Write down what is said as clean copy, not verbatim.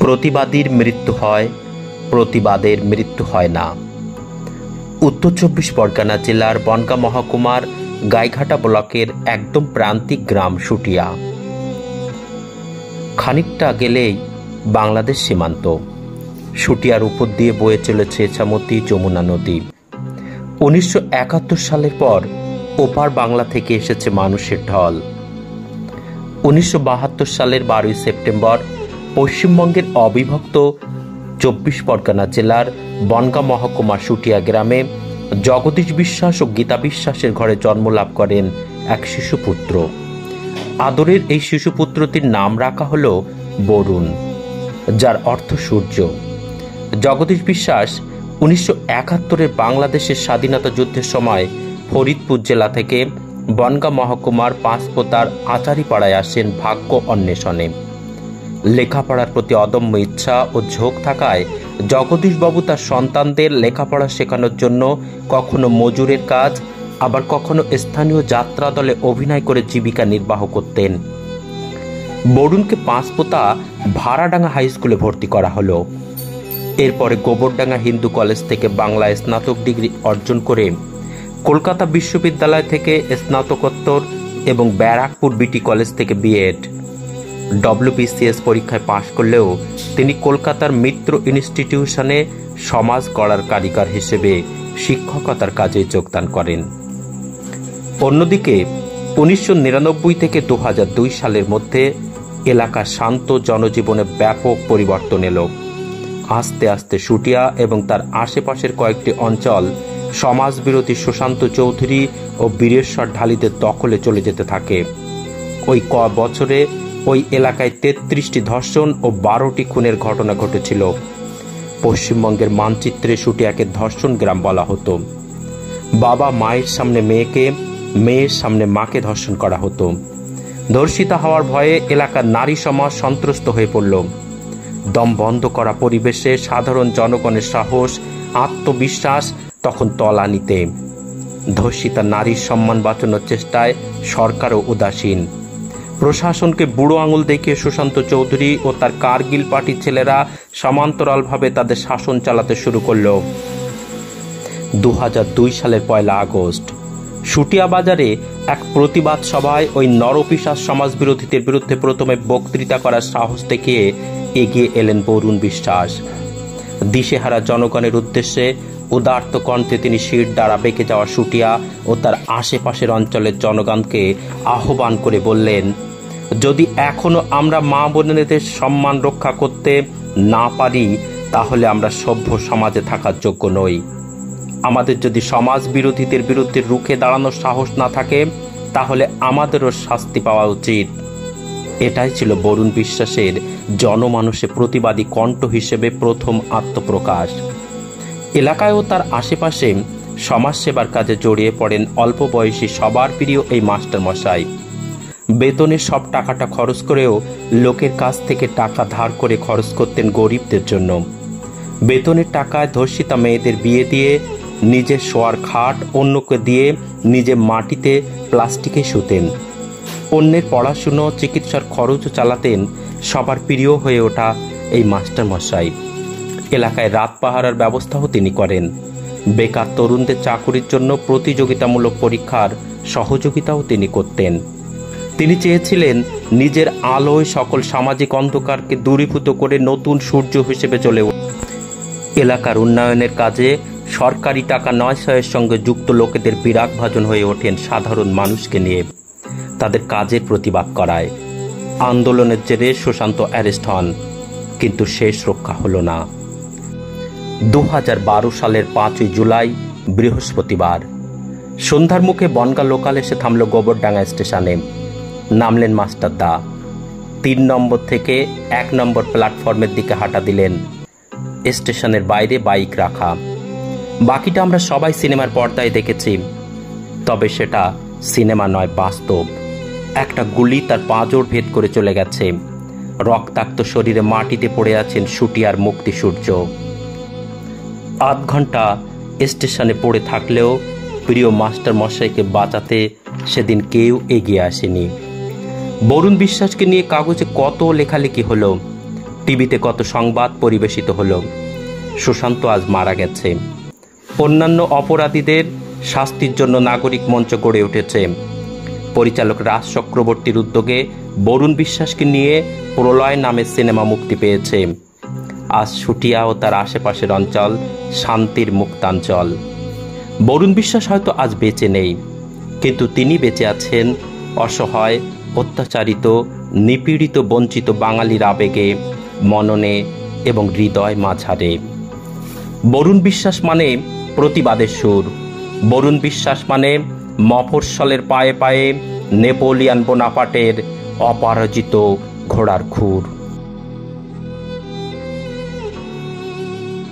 প্রতিবাদীর মৃত্যু হয়, প্রতিবাদের মৃত্যু হয় না। উত্তর 24 পরগনা জেলার বনগাঁ মহকুমার গাইঘাটা ব্লকের একদম প্রান্তিক গ্রাম শুটিয়া। খানিকটা গেলেই বাংলাদেশ সীমান্ত। শুটিয়ার উপর দিয়ে বয়ে চলেছে ইছামতি যমুনা নদী। 1971 সালের পর ওপার বাংলা থেকে এসেছে মানুষের ঢল। 1972 সালের 12 সেপ্টেম্বর পশ্চিমবঙ্গের অবিভক্ত 24 পরগনা জেলার বনগাঁ মহকুমার শুটিয়া গ্রামে জগদীশ বিশ্বাস ও গীতা বিশ্বাসের ঘরে জন্ম লাভ করেন এক শিশুপুত্র। আদরের এই শিশুপুত্রটির নাম রাখা হল বরুণ, যার অর্থ সূর্য। জগদীশ বিশ্বাস 1971 বাংলাদেশের স্বাধীনতা যুদ্ধের সময় ফরিদপুর জেলা থেকে বনগাঁ মহকুমার পাঁচপোতার আচারিপাড়ায় আসেন ভাগ্য অন্বেষণে। লেখাপড়ার প্রতি অদম্য ইচ্ছা ও ঝোঁক থাকায় জগদীশবাবু তার সন্তানদের লেখাপড়া শেখানোর জন্য কখনো মজুরের কাজ, আবার কখনো স্থানীয় যাত্রা দলে অভিনয় করে জীবিকা নির্বাহ করতেন। বরুণকে পাঁচপোতা ভাড়াডাঙ্গা হাই স্কুলে ভর্তি করা হলো। এরপরে গোবরডাঙ্গা হিন্দু কলেজ থেকে বাংলায় স্নাতক ডিগ্রি অর্জন করে কলকাতা বিশ্ববিদ্যালয় থেকে স্নাতকোত্তর এবং ব্যারাকপুর বিটি কলেজ থেকে বিএড, WBCS পরীক্ষায় পাশ করলেও তিনি কলকাতার মিত্র ইনস্টিটিউশনে সমাজ গড়ার কারিগর হিসেবে শিক্ষকতার কাজে যোগদান করেন। অন্যদিকে 1999 থেকে 2002 সালের মধ্যে এলাকার শান্ত জনজীবনে ব্যাপক পরিবর্তন এলো। আস্তে আস্তে শুটিয়া এবং তার আশেপাশের কয়েকটি অঞ্চল সমাজবিরোধী সুশান্ত চৌধুরী ও বীরেশ্বর ঢালিদের দখলে চলে যেতে থাকে। ওই বছরে ওই এলাকায় 33টি ধর্ষণ ও 12টি খুনের ঘটনা ঘটেছিল। পশ্চিমবঙ্গের মানচিত্রে শুটিয়াকে ধর্ষণ গ্রাম বলা হতো। বাবা মায়ের সামনে মেয়েকে, মেয়ের সামনে মাকে ধর্ষণ করা হতো। ধর্ষিতা হওয়ার ভয়ে এলাকার নারী সমাজ সন্ত্রস্ত হয়ে পড়ল। দম বন্ধ করা পরিবেশে সাধারণ জনগণের সাহস, আত্মবিশ্বাস তখন তলানিতে। ধর্ষিতা নারীর সম্মান বাঁচানোর চেষ্টায় সরকারও উদাসীন। প্রশাসনকে বুড়ো আঙুল দেখিয়ে সুশান্ত চৌধুরী ও তার কারগিল পার্টির ছেলেরা সমান্তরালভাবে তাদের শাসন চালাতে শুরু করল। 2002 সালের 1 আগস্ট শুটিয়া বাজারে এক প্রতিবাদ সভায় ওই নরপিশাচ সমাজবিরোধীদের বিরুদ্ধে প্রথমে বক্তৃতা করার সাহস দেখিয়ে এগিয়ে এলেন বরুণ বিশ্বাস। দিশেহারা জনগণের উদ্দেশ্যে উদার্ত কণ্ঠে তিনি শির দ্বারা বেঁকে যাওয়া শুটিয়া ও তার আশেপাশের অঞ্চলের জনগণকে আহ্বান করে বললেন, যদি এখনো আমরা মা বোনেদের সম্মান রক্ষা করতে না পারি তাহলে আমরা সভ্য সমাজে থাকার যোগ্য নই। আমাদের যদি সমাজ বিরোধীদের বিরুদ্ধে রুখে দাঁড়ানোর সাহস না থাকে তাহলে আমাদেরও শাস্তি পাওয়া উচিত। এটাই ছিল বরুণ বিশ্বাসের জনমানসে প্রতিবাদী কণ্ঠ হিসেবে প্রথম আত্মপ্রকাশ। এলাকায় ও তার আশেপাশে সমাজসেবার কাজে জড়িয়ে পড়েন অল্প বয়সী সবার প্রিয় এই মাস্টারমশাই। বেতনের সব টাকাটা খরচ করেও লোকের কাছ থেকে টাকা ধার করে খরচ করতেন গরিবদের জন্য। বেতনের টাকায় ধর্ষিতা মেয়েদের বিয়ে দিয়ে নিজের শোয়ার খাট অন্যকে দিয়ে নিজে মাটিতে প্লাস্টিকে শুতেন। অন্যের পড়াশুনো, চিকিৎসার খরচও চালাতেন সবার প্রিয় হয়ে ওঠা এই মাস্টারমশাই। এলাকায় রাত পাহারার ব্যবস্থাও তিনি করেন। বেকার তরুণদের চাকুরির জন্য প্রতিযোগিতামূলক পরীক্ষার সহযোগিতাও তিনি করতেন। তিনি চেয়েছিলেন নিজের আলোয় সকল সামাজিক অন্ধকারকে দূরীভূত করে নতুন সূর্য হিসেবে জ্বলে ওঠে। এলাকার উন্নয়নের কাজে সরকারি টাকা 900-এর সঙ্গে যুক্ত লোকেদের বিরাগভাজন হয়ে ওঠেন সাধারণ মানুষকে নিয়ে তাদের কাজের প্রতিবাদ করায়। আন্দোলনের জেরে সুশান্ত অ্যারেস্ট হন, কিন্তু শেষ রক্ষা হল না। 2012 সালের 5 জুলাই বৃহস্পতিবার সন্ধ্যার মুখে বনগাঁ লোকাল এসে থামল গোবরডাঙ্গা স্টেশনে। নামলেন মাস্টার দা। 3 নম্বর থেকে 1 নম্বর প্ল্যাটফর্মের দিকে হাঁটা দিলেন। স্টেশনের বাইরে বাইক রাখা। বাকিটা আমরা সবাই সিনেমার পর্দায় দেখেছি, তবে সেটা সিনেমা নয়, বাস্তব। একটা গুলি তার পাঁজর ভেদ করে চলে গেছে। রক্তাক্ত শরীরে মাটিতে পড়ে আছেন শুটিয়ার মুক্তি সূর্য। আধ ঘন্টা স্টেশনে পড়ে থাকলেও প্রিয় মাস্টার মশাইকে বাঁচাতে সেদিন কেউ এগিয়ে আসেনি। বরুণ বিশ্বাসকে নিয়ে কাগজে কত লেখালেখি হলো, টিভিতে কত সংবাদ পরিবেশিত হলো। সুশান্ত আজ মারা গেছে। অন্যান্য অপরাধীদের শাস্তির জন্য নাগরিক মঞ্চ গড়ে উঠেছে। পরিচালক রাজ চক্রবর্তীর উদ্যোগে বরুণ বিশ্বাসকে নিয়ে প্রলয় নামের সিনেমা মুক্তি পেয়েছে। আজ শুটিয়া ও তার আশেপাশের অঞ্চল শান্তির মুক্তাঞ্চল। বরুণ বিশ্বাস হয়তো আজ বেঁচে নেই, কিন্তু তিনি বেঁচে আছেন অসহায়, অত্যাচারিত, নিপীড়িত, বঞ্চিত বাঙালির আবেগে, মননে এবং হৃদয় মাঝারে। বরুণ বিশ্বাস মানে প্রতিবাদের সুর। বরুণ বিশ্বাস মানে মফস্বলের পায়ে পায়ে নেপোলিয়ান বোনাপার্টের অপরাজিত ঘোড়ার খুর।